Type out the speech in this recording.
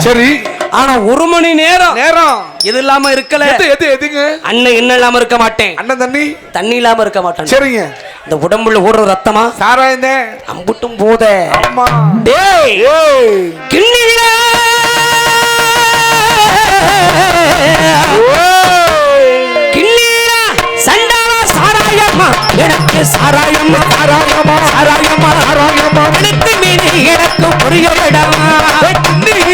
சரி. ஆனா 1 மணி நேரம் இது இல்லாம இருக்கல. எதுங்க? அண்ணன் என்ன இல்லாம இருக்க மாட்டேன். அண்ணன் தண்ணி இல்லாம இருக்க மாட்டேன். சரிங்க. இந்த உடம்புல ஓடுற ரத்தமா சாராயந்தே அம்புட்டும் போத. ஆமா. டேய் கிண்ணில கிண்ணில சண்டாளா சாராயம்மா எனக்கு சாராயம்மா சாராயம்மா சாராயம்மா சாராயம்மா எனக்கு மீனி எனக்கு புரியலடா. கிண்ணி